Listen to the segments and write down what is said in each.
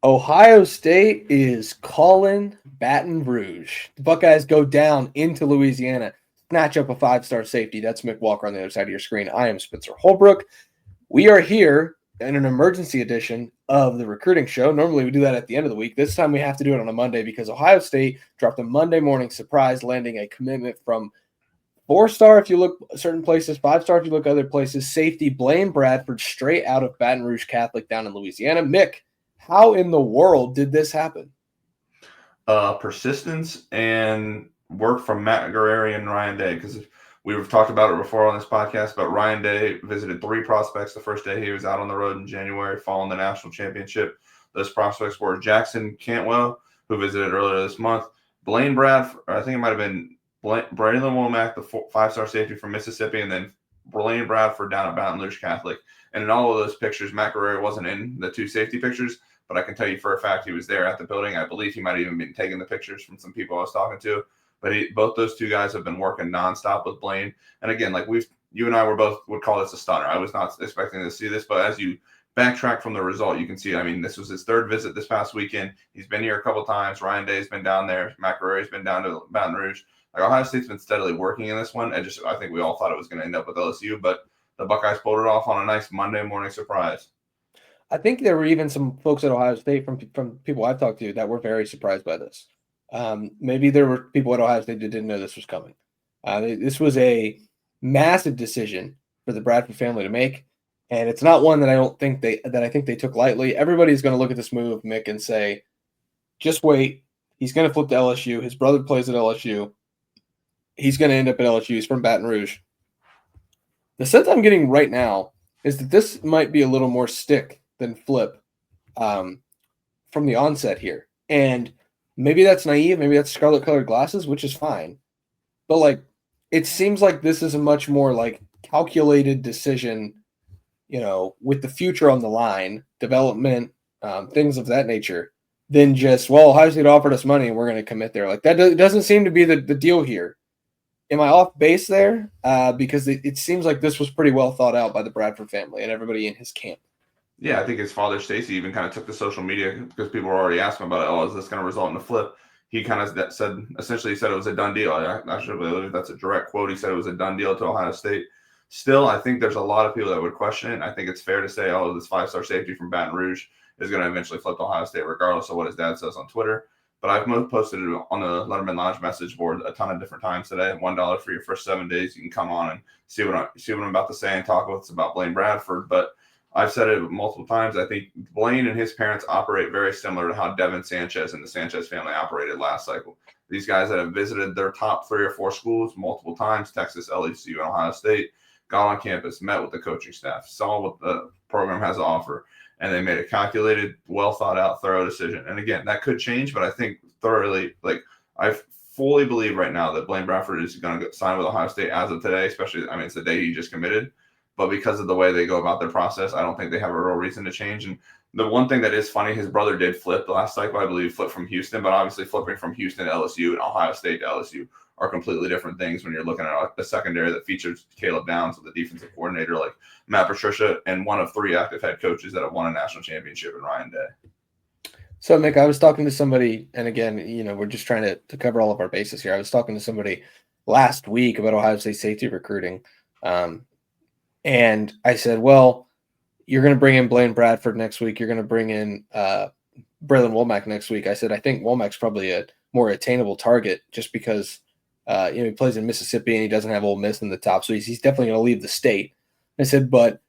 Ohio State is calling Baton Rouge. The Buckeyes go down into Louisiana, snatch up a five-star safety. That's Mick Walker on the other side of your screen. I am Spencer Holbrook. We are here in an emergency edition of the recruiting show. Normally we do that at the end of the week. This time we have to do it on a Monday because Ohio State dropped a Monday morning surprise, landing a commitment from four-star if you look certain places, five-star if you look other places, safety Blaine Bradford straight out of Baton Rouge Catholic down in Louisiana. Mick, how in the world did this happen? Persistence and work from Matt Guerreri and Ryan Day, because we've talked about it before on this podcast, but Ryan Day visited 3 prospects the first day he was out on the road in January following the national championship. Those prospects were Jackson Cantwell, who visited earlier this month, Blaine Bradford, I think it might have been Braylon Womack, the 5-star safety from Mississippi, and then Blaine Bradford down at Baton Rouge Catholic. And in all of those pictures, Matt Guerreri wasn't in the 2 safety pictures, but I can tell you for a fact he was there at the building. I believe he might have even been taking the pictures from some people I was talking to. But both those 2 guys have been working nonstop with Blaine. And again, like you and I would call this a stunner. I was not expecting to see this, but as you backtrack from the result, you can see, I mean, this was his 3rd visit this past weekend. He's been here a couple times. Ryan Day's been down there. Matt Guerreri's been down to Baton Rouge. Like, Ohio State's been steadily working in this one. I think we all thought it was going to end up with LSU, but the Buckeyes pulled it off on a nice Monday morning surprise. I think there were even some folks at Ohio State from people I've talked to that were very surprised by this. Maybe there were people at Ohio State that didn't know this was coming. This was a massive decision for the Bradford family to make, and it's not one that I think they took lightly. Everybody's going to look at this move, Mick, and say, "Just wait. He's going to flip to LSU. His brother plays at LSU. He's going to end up at LSU. He's from Baton Rouge." The sense I'm getting right now is that this might be a little more stick than flip from the onset here. And maybe that's naive. Maybe that's scarlet-colored glasses, which is fine. But, like, it seems like this is a much more, like, calculated decision, with the future on the line, development, things of that nature, than just, well, Ohio State offered us money and we're going to commit there. Like, that doesn't seem to be the deal here. Am I off base there? Because it seems like this was pretty well thought out by the Bradford family and everybody in his camp. Yeah, I think his father, Stacy, even kind of took to social media because people were already asking about it. Oh, is this going to result in a flip? He kind of essentially said it was a done deal. I actually believe that's a direct quote. He said it was a done deal to Ohio State. Still, I think there's a lot of people that would question it. I think it's fair to say, oh, this 5-star safety from Baton Rouge is going to eventually flip to Ohio State, regardless of what his dad says on Twitter. But I've posted it on the Lettermen Lounge message board a ton of different times today. $1 for your first 7 days. You can come on and see what I'm about to say and talk about Blaine Bradford. But I've said it multiple times. I think Blaine and his parents operate very similar to how Devin Sanchez and the Sanchez family operated last cycle. These guys that have visited their top 3 or 4 schools multiple times, Texas, LSU, and Ohio State, got on campus, met with the coaching staff, saw what the program has to offer, and they made a calculated, well thought out, thorough decision. And again, that could change, but I think thoroughly, I fully believe right now that Blaine Bradford is going to sign with Ohio State as of today, especially, it's the day he just committed. But because of the way they go about their process, I don't think they have a real reason to change. And the one thing that is funny, his brother did flip the last cycle, I believe, flipped from Houston, but obviously flipping from Houston to LSU and Ohio State to LSU are completely different things when you're looking at a secondary that features Caleb Downs with a defensive coordinator like Matt Patricia and one of 3 active head coaches that have won a national championship in Ryan Day. So, Mick, I was talking to somebody, and again, we're just trying to cover all of our bases here. I was talking to somebody last week about Ohio State safety recruiting. And I said, well, you're going to bring in Blaine Bradford next week. You're going to bring in Braylon Womack next week. I said, I think Womack's probably a more attainable target just because, he plays in Mississippi and he doesn't have Ole Miss in the top. So he's definitely going to leave the state. I said, but,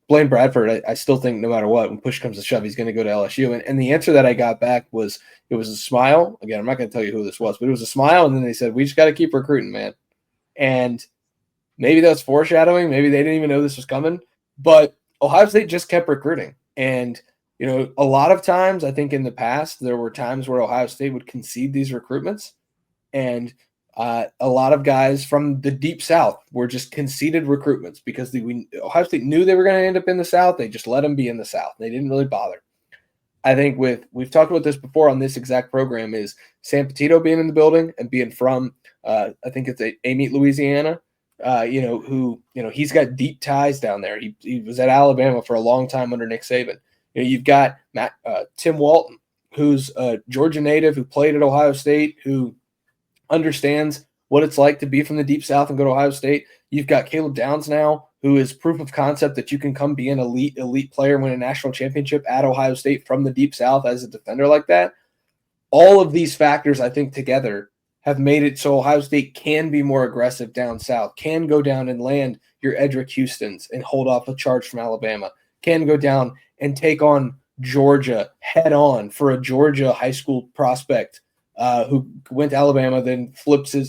Blaine Bradford, I still think no matter what, when push comes to shove, he's going to go to LSU. And the answer that I got back was, it was a smile. Again, I'm not going to tell you who this was, but it was a smile. And then they said, we just got to keep recruiting, man. And maybe that's foreshadowing. Maybe they didn't even know this was coming. But Ohio State just kept recruiting. And, a lot of times, I think in the past, there were times where Ohio State would concede these recruitments. And a lot of guys from the deep South were just conceded recruitments because Ohio State knew they were going to end up in the South. They just let them be in the South. They didn't really bother. I think we've talked about this before on this exact program is Sam Petito being in the building and being from, I think it's Amite, Louisiana. He's got deep ties down there. He was at Alabama for a long time under Nick Saban. You've got Tim Walton, who's a Georgia native who played at Ohio State, who understands what it's like to be from the Deep South and go to Ohio State. You've got Caleb Downs now, who is proof of concept that you can come be an elite player, win a national championship at Ohio State from the Deep South as a defender like that. All of these factors, I think, together have made it so Ohio State can be more aggressive down south, can go down and land your Edric Houstons and hold off a charge from Alabama, can go down and take on Georgia head on for a Georgia high school prospect who went to Alabama, then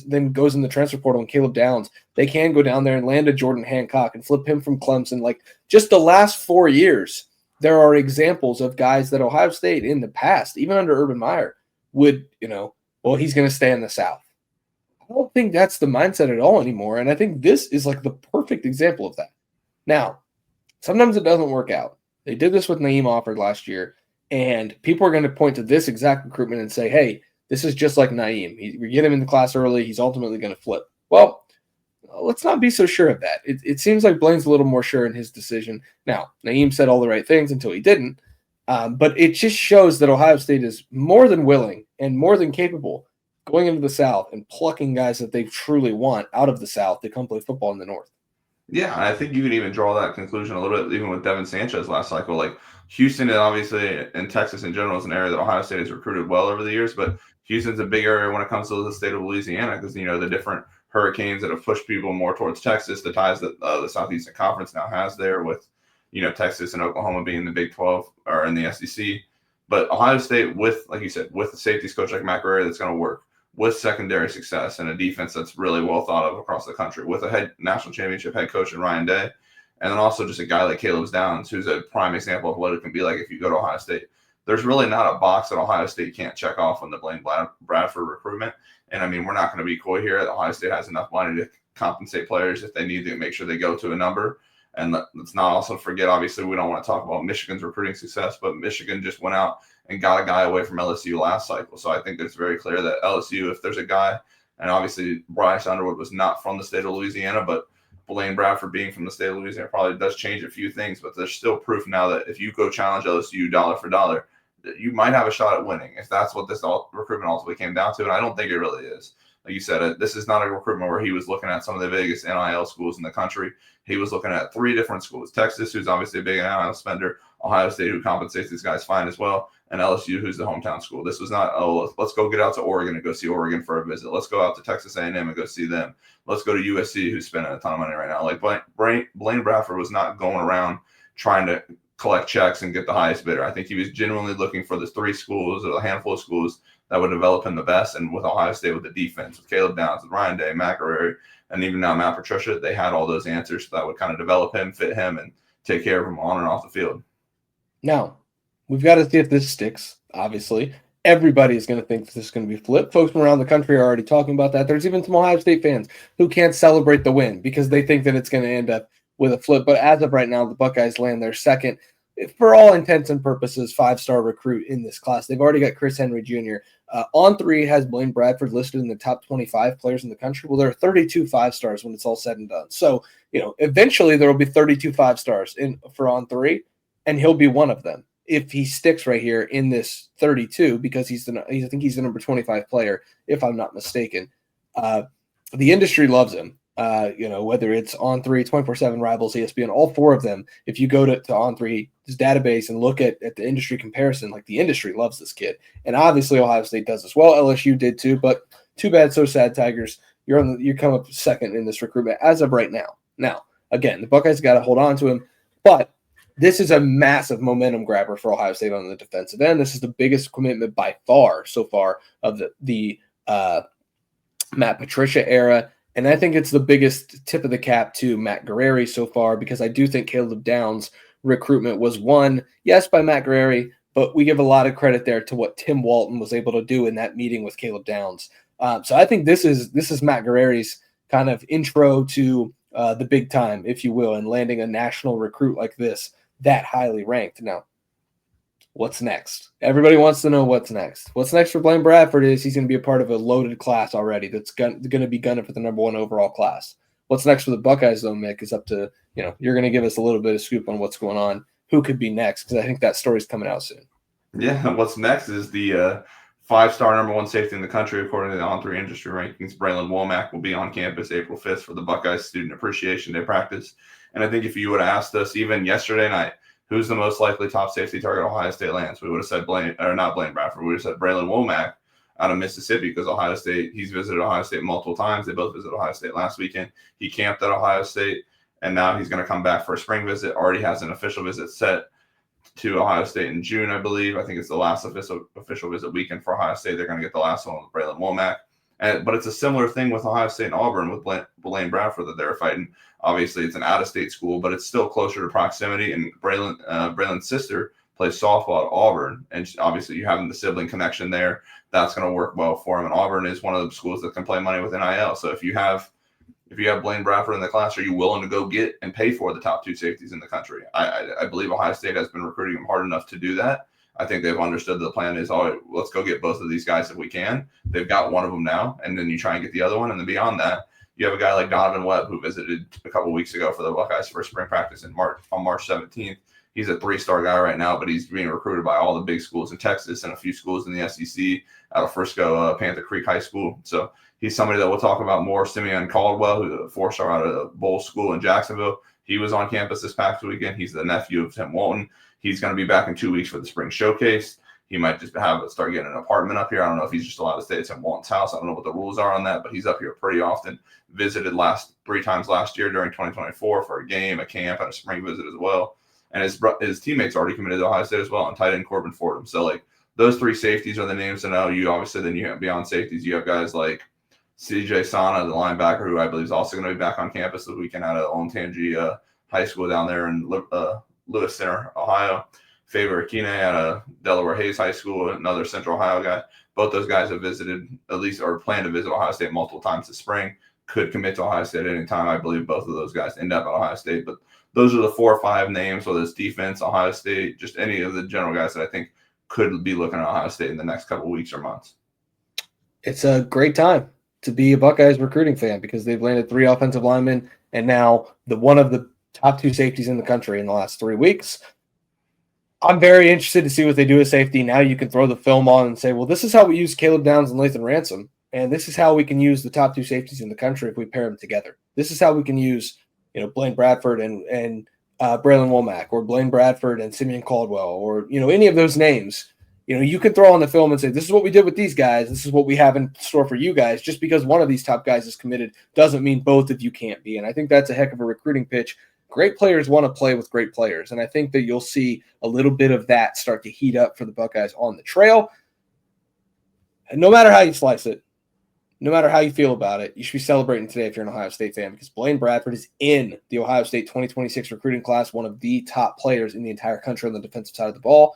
then goes in the transfer portal, and Caleb Downs. They can go down there and land a Jordan Hancock and flip him from Clemson. Like, just the last 4 years, there are examples of guys that Ohio State in the past, even under Urban Meyer, would, well, he's going to stay in the South. I don't think that's the mindset at all anymore. And I think this is like the perfect example of that. Now, sometimes it doesn't work out. They did this with Naeem Offord last year, and people are going to point to this exact recruitment and say, hey, this is just like Naeem. We get him in the class early. He's ultimately going to flip. Well, let's not be so sure of that. It seems like Blaine's a little more sure in his decision. Now, Naeem said all the right things until he didn't. But it just shows that Ohio State is more than willing and more than capable going into the South and plucking guys that they truly want out of the South to come play football in the North. Yeah, I think you could even draw that conclusion a little bit even with Devin Sanchez last cycle. Like, Houston, and obviously, and Texas in general, is an area that Ohio State has recruited well over the years, but Houston's a big area when it comes to the state of Louisiana because, the different hurricanes that have pushed people more towards Texas, the ties that the Southeastern Conference now has there with, Texas and Oklahoma being the Big 12 or in the SEC. But Ohio State, with, like you said, with a safeties coach like Matt Guerrero that's going to work, with secondary success and a defense that's really well thought of across the country, with a national championship head coach in Ryan Day, and then also just a guy like Caleb Downs, who's a prime example of what it can be like if you go to Ohio State. There's really not a box that Ohio State can't check off on the Blaine Bradford recruitment. And, we're not going to be coy here. Ohio State has enough money to compensate players if they need to make sure they go to a number. And let's not also forget, obviously, we don't want to talk about Michigan's recruiting success, but Michigan just went out and got a guy away from LSU last cycle. So I think it's very clear that LSU, if there's a guy, and obviously Bryce Underwood was not from the state of Louisiana, but Blaine Bradford being from the state of Louisiana probably does change a few things. But there's still proof now that if you go challenge LSU dollar for dollar, that you might have a shot at winning if that's what this recruitment ultimately came down to. And I don't think it really is. Like you said, this is not a recruitment where he was looking at some of the biggest NIL schools in the country. He was looking at 3 different schools: Texas, who's obviously a big NIL spender; Ohio State, who compensates these guys fine as well; and LSU, who's the hometown school. This was not, let's go get out to Oregon and go see Oregon for a visit. Let's go out to Texas A&M and go see them. Let's go to USC, who's spending a ton of money right now. Like, Blaine Bradford was not going around trying to collect checks and get the highest bidder. I think he was genuinely looking for the 3 schools or a handful of schools that would develop him the best. And with Ohio State, with the defense, with Caleb Downs, with Ryan Day, Matt Guerrero, and even now Matt Patricia, they had all those answers that would kind of develop him, fit him, and take care of him on and off the field. Now, we've got to see if this sticks, obviously. Everybody is going to think this is going to be flipped. Folks from around the country are already talking about that. There's even some Ohio State fans who can't celebrate the win because they think that it's going to end up with a flip. But as of right now, the Buckeyes land their second, for all intents and purposes, 5-star recruit in this class. They've already got Chris Henry Jr. On3 has Blaine Bradford listed in the top 25 players in the country. Well, there are 32 5-stars when it's all said and done. So, eventually there will be 32 5-stars for On3, and he'll be one of them if he sticks right here in this 32, because I think he's the number 25 player, if I'm not mistaken. The industry loves him. Whether it's On3, 24/7 Rivals, ESPN, all 4 of them. If you go to On3's database and look at the industry comparison, like, the industry loves this kid, and obviously Ohio State does as well. LSU did too, but too bad, so sad, Tigers. You come up second in this recruitment as of right now. Now, again, the Buckeyes got to hold on to him, but this is a massive momentum grabber for Ohio State on the defensive end. This is the biggest commitment by far so far of the Matt Patricia era. And I think it's the biggest tip of the cap to Matt Guerrero so far, because I do think Caleb Downs' recruitment was won, yes, by Matt Guerrero, but we give a lot of credit there to what Tim Walton was able to do in that meeting with Caleb Downs. So I think this is Matt Guerrero's kind of intro to the big time, if you will, and landing a national recruit like this, that highly ranked. Now, what's next? Everybody wants to know what's next. What's next for Blaine Bradford is he's going to be a part of a loaded class already that's going to be gunning for the number 1 overall class. What's next for the Buckeyes, though, Mick, is up to, you're going to give us a little bit of scoop on what's going on who could be next, because I think that story's coming out soon. Yeah, what's next is the 5-star number 1 safety in the country, according to the On3 industry rankings. Braylon Womack will be on campus April 5th for the Buckeyes Student Appreciation Day practice. And I think if you would have asked us even yesterday night, who's the most likely top safety target Ohio State lands, we would have said Blaine Bradford. We would have said Braylon Womack out of Mississippi, because Ohio State, he's visited Ohio State multiple times. They both visited Ohio State last weekend. He camped at Ohio State, and now he's going to come back for a spring visit. Already has an official visit set to Ohio State in June, I believe. I think it's the last official visit weekend for Ohio State. They're going to get the last one with Braylon Womack. But it's a similar thing with Ohio State and Auburn with Blaine Bradford that they're fighting. Obviously, it's an out-of-state school, but it's still closer to proximity. And Braylon's sister plays softball at Auburn, and obviously you having the sibling connection there, that's going to work well for him. And Auburn is one of the schools that can play money with NIL. So if you have Blaine Bradford in the class, are you willing to go get and pay for the top 2 safeties in the country? I believe Ohio State has been recruiting them hard enough to do that. I think they've understood the plan is, all right, let's go get both of these guys if we can. They've got one of them now, and then you try and get the other one. And then beyond that, you have a guy like Donovan Webb, who visited a couple weeks ago for the Buckeyes for spring practice on March 17th. He's a 3-star guy right now, but he's being recruited by all the big schools in Texas and a few schools in the SEC out of Frisco, Panther Creek High School. So he's somebody that we'll talk about more. Simeon Caldwell, who's a 4-star out of a bowl school in Jacksonville. He was on campus this past weekend. He's the nephew of Tim Walton. He's going to be back in 2 weeks for the spring showcase. He might just start getting an apartment up here. I don't know if he's just allowed to stay at Tim Walton's house. I don't know what the rules are on that, but he's up here pretty often. Visited 3 times last year during 2024 for a game, a camp, and a spring visit as well. And his teammates already committed to Ohio State as well, on tight end Corbin Fordham. So, like, those 3 safeties are the names to know. You obviously, then you have beyond safeties, you have guys like CJ Sana, the linebacker, who I believe is also going to be back on campus this weekend out of Olentangy High School down there in Lewis Center, Ohio. Faber Akine out of Delaware Hayes High School, another Central Ohio guy. Both those guys have visited, at least, or plan to visit Ohio State multiple times this spring. Could commit to Ohio State at any time. I believe both of those guys end up at Ohio State. But those are the 4 or 5 names, whether it's defense, Ohio State, just any of the general guys that I think could be looking at Ohio State in the next couple of weeks or months. It's a great time to be a Buckeyes recruiting fan, because they've landed 3 offensive linemen and now one of the top 2 safeties in the country in the last 3 weeks. I'm very interested to see what they do with safety. Now you can throw the film on and say, well, this is how we use Caleb Downs and Lathan Ransom, and this is how we can use the top 2 safeties in the country if we pair them together. This is how we can use, Blaine Bradford and Braylon Womack, or Blaine Bradford and Simeon Caldwell, or any of those names. You can throw on the film and say, this is what we did with these guys. This is what we have in store for you guys. Just because one of these top guys is committed doesn't mean both of you can't be. And I think that's a heck of a recruiting pitch. Great players want to play with great players. And I think that you'll see a little bit of that start to heat up for the Buckeyes on the trail. And no matter how you slice it, no matter how you feel about it, you should be celebrating today if you're an Ohio State fan, because Blaine Bradford is in the Ohio State 2026 recruiting class, one of the top players in the entire country on the defensive side of the ball.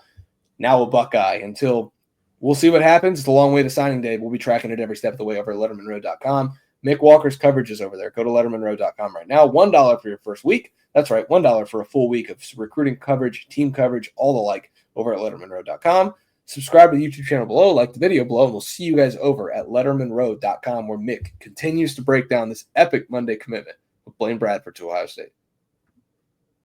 Now a Buckeye. Until we'll see what happens. It's a long way to signing day. We'll be tracking it every step of the way over at LettermenRow.com. Mick Walker's coverage is over there. Go to LettermenRow.com right now. $1 for your first week. That's right, $1 for a full week of recruiting coverage, team coverage, all the like over at LettermenRow.com. Subscribe to the YouTube channel below, like the video below, and we'll see you guys over at LettermenRow.com, where Mick continues to break down this epic Monday commitment with Blaine Bradford to Ohio State.